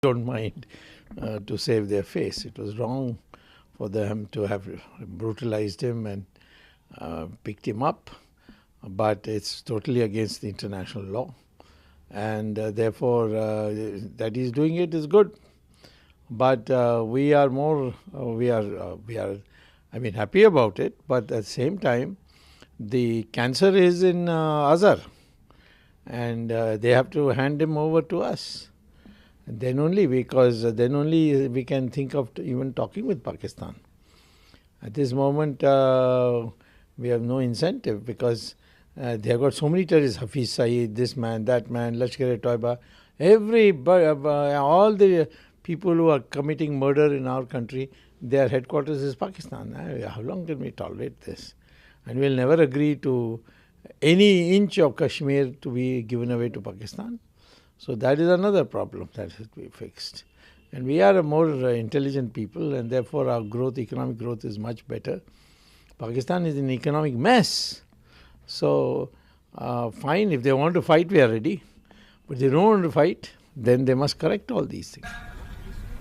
don't mind to save their face. It was wrong for them to have brutalized him and picked him up, but it's totally against the international law, and therefore that he's doing it is good. But we are happy about it. But at the same time, the cancer is in Azhar, and they have to hand him over to us. Then only we can think of even talking with Pakistan. At this moment, we have no incentive because they have got so many terrorists, Hafiz Saeed, this man, that man, Lashkar-e-Toiba, all the people who are committing murder in our country, their headquarters is Pakistan. How long can we tolerate this? And we'll never agree to any inch of Kashmir to be given away to Pakistan. So that is another problem that has to be fixed. And we are a more intelligent people, and therefore our economic growth is much better. Pakistan is in economic mess. So fine, if they want to fight, we are ready. But if they don't want to fight, then they must correct all these things.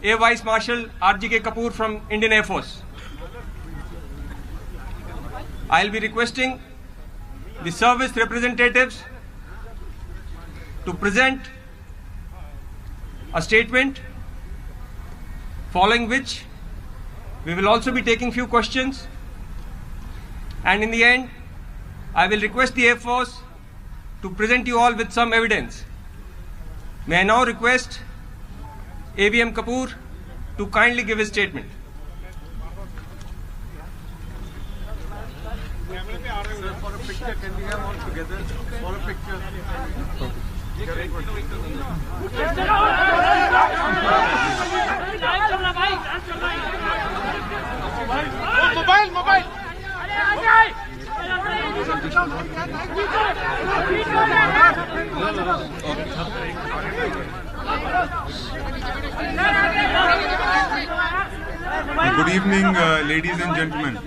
Air Vice Marshal R.G.K. Kapoor from Indian Air Force. I'll be requesting the service representatives to present a statement, following which we will also be taking few questions, and in the end I will request the Air Force to present you all with some evidence. May I now request AVM Kapoor to kindly give his statement. Sir, for a picture, can we have all together? For a picture. Mobile. Good evening, ladies and gentlemen.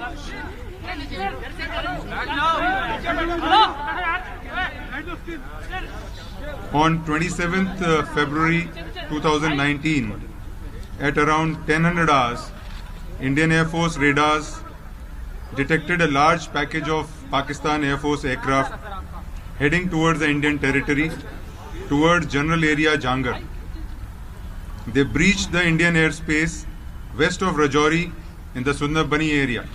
On 27th February 2019, at around 1000 hours, Indian Air Force radars detected a large package of Pakistan Air Force aircraft heading towards the Indian territory, towards general area Jangar. They breached the Indian airspace west of Rajouri in the Sundarbani area.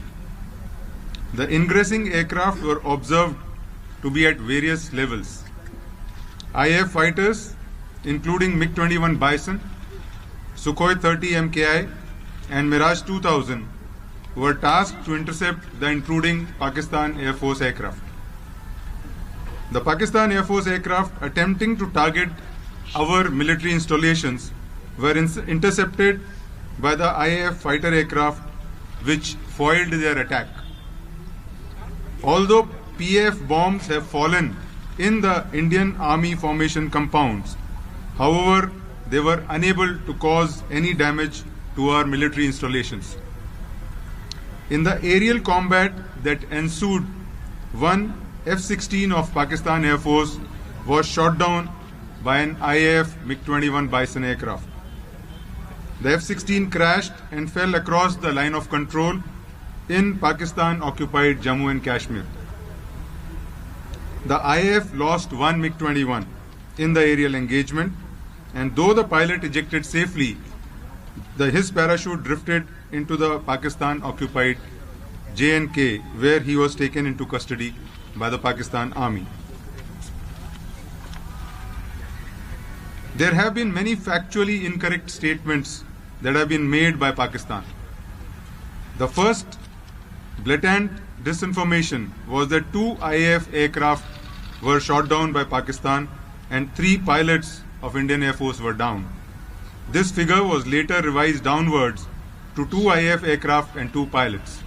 The ingressing aircraft were observed to be at various levels. IAF fighters, including MiG-21 Bison, Sukhoi 30 MKI and Mirage 2000, were tasked to intercept the intruding Pakistan Air Force aircraft. The Pakistan Air Force aircraft attempting to target our military installations were intercepted by the IAF fighter aircraft, which foiled their attack. Although PAF bombs have fallen in the Indian Army formation compounds, however, they were unable to cause any damage to our military installations. In the aerial combat that ensued, one F-16 of Pakistan Air Force was shot down by an IAF MiG-21 Bison aircraft. The F-16 crashed and fell across the line of control in Pakistan-occupied Jammu and Kashmir. The IAF lost one MiG-21 in the aerial engagement, and though the pilot ejected safely, his parachute drifted into the Pakistan-occupied J&K, where he was taken into custody by the Pakistan Army. There have been many factually incorrect statements that have been made by Pakistan. The first blatant disinformation was that 2 IAF aircraft were shot down by Pakistan and 3 pilots of Indian Air Force were down. This figure was later revised downwards to 2 IAF aircraft and 2 pilots.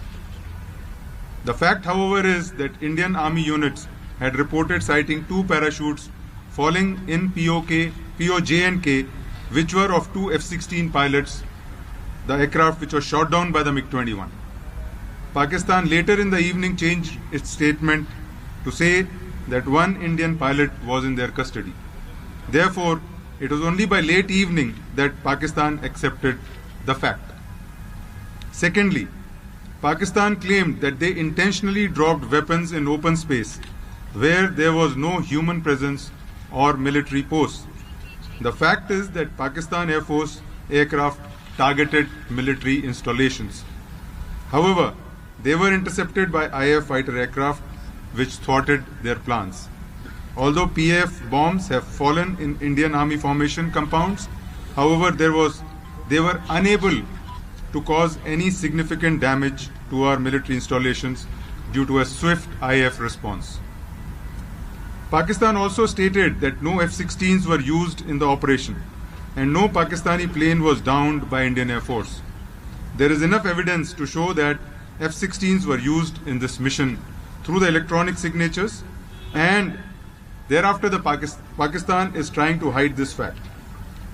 The fact, however, is that Indian Army units had reported sighting 2 parachutes falling in POJ&K, which were of 2 F-16 pilots, the aircraft which was shot down by the MiG-21. Pakistan later in the evening changed its statement to say that 1 Indian pilot was in their custody. Therefore, it was only by late evening that Pakistan accepted the fact. Secondly, Pakistan claimed that they intentionally dropped weapons in open space where there was no human presence or military posts. The fact is that Pakistan Air Force aircraft targeted military installations. However, they were intercepted by IAF fighter aircraft which thwarted their plans. Although PAF bombs have fallen in Indian Army formation compounds, however, they were unable to cause any significant damage to our military installations due to a swift IAF response. Pakistan also stated that no F-16s were used in the operation and no Pakistani plane was downed by Indian Air Force. There is enough evidence to show that F-16s were used in this mission through the electronic signatures, and thereafter the Pakistan is trying to hide this fact.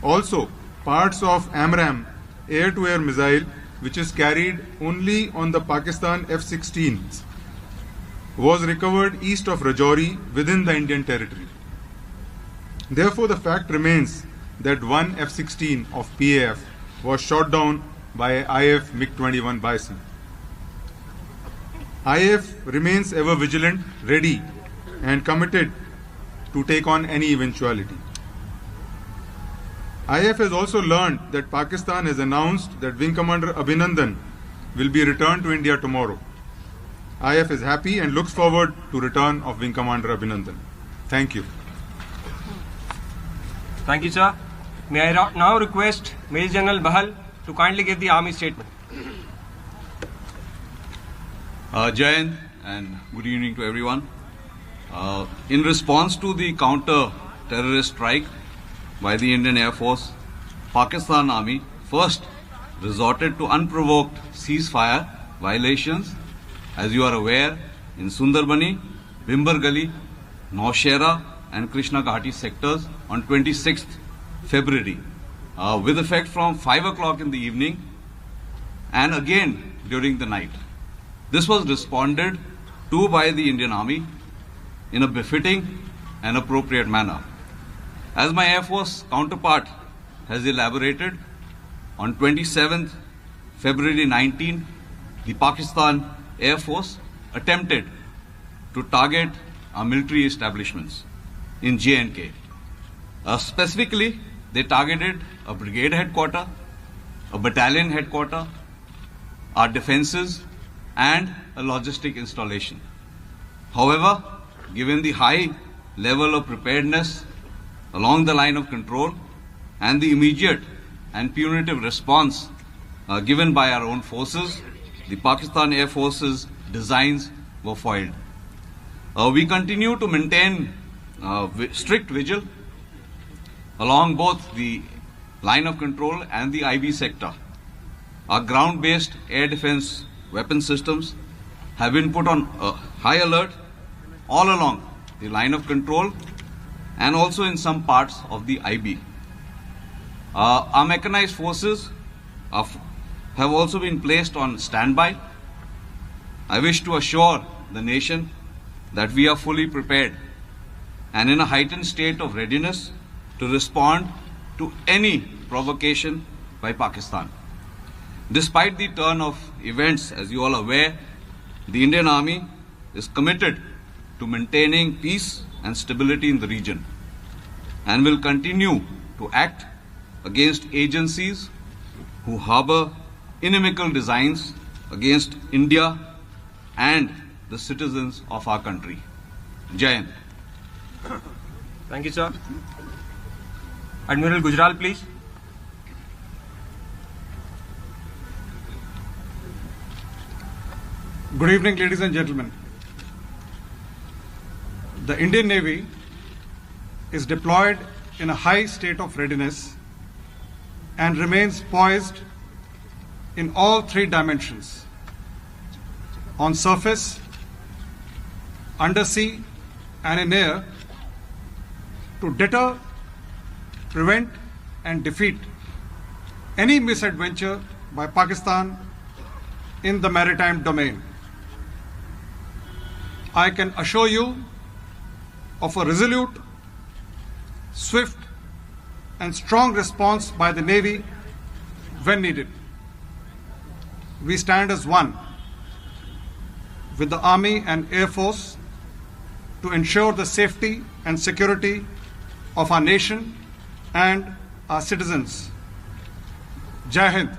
Also, parts of AMRAAM air-to-air missile, which is carried only on the Pakistan F-16s, was recovered east of Rajouri within the Indian territory. Therefore, the fact remains that one F-16 of PAF was shot down by IAF MiG-21 Bison. IAF remains ever vigilant, ready and committed to take on any eventuality. IAF has also learned that Pakistan has announced that Wing Commander Abhinandan will be returned to India tomorrow. IAF is happy and looks forward to return of Wing Commander Abhinandan. Thank you. Thank you, sir. May I now request Major General Bahal to kindly give the Army statement. Jai Hind and good evening to everyone. In response to the counter-terrorist strike by the Indian Air Force, Pakistan Army first resorted to unprovoked ceasefire violations, as you are aware, in Sundarbani, Bhimber Gali, Naushera and Krishna Ghati sectors on 26th February, with effect from 5 o'clock in the evening and again during the night. This was responded to by the Indian Army in a befitting and appropriate manner. As my Air Force counterpart has elaborated, on 27th February 19, the Pakistan Air Force attempted to target our military establishments in J&K. Specifically, they targeted a brigade headquarter, a battalion headquarter, our defenses, and a logistic installation. However, given the high level of preparedness along the line of control and the immediate and punitive response given by our own forces, the Pakistan Air Force's designs were foiled. We continue to maintain strict vigil along both the line of control and the IB sector. Our ground-based air defense weapon systems have been put on high alert all along the line of control and also in some parts of the IB. Our mechanized forces have also been placed on standby. I wish to assure the nation that we are fully prepared and in a heightened state of readiness to respond to any provocation by Pakistan. Despite the turn of events, as you all are aware, the Indian Army is committed to maintaining peace and stability in the region and will continue to act against agencies who harbor inimical designs against India and the citizens of our country. Jai Hind. Thank you, sir. Admiral Gujral, please. Good evening, ladies and gentlemen. The Indian Navy is deployed in a high state of readiness and remains poised in all three dimensions: on surface, undersea, and in air, to deter, prevent, and defeat any misadventure by Pakistan in the maritime domain. I can assure you of a resolute, swift, and strong response by the Navy when needed. We stand as one with the Army and Air Force to ensure the safety and security of our nation and our citizens. Jai Hind.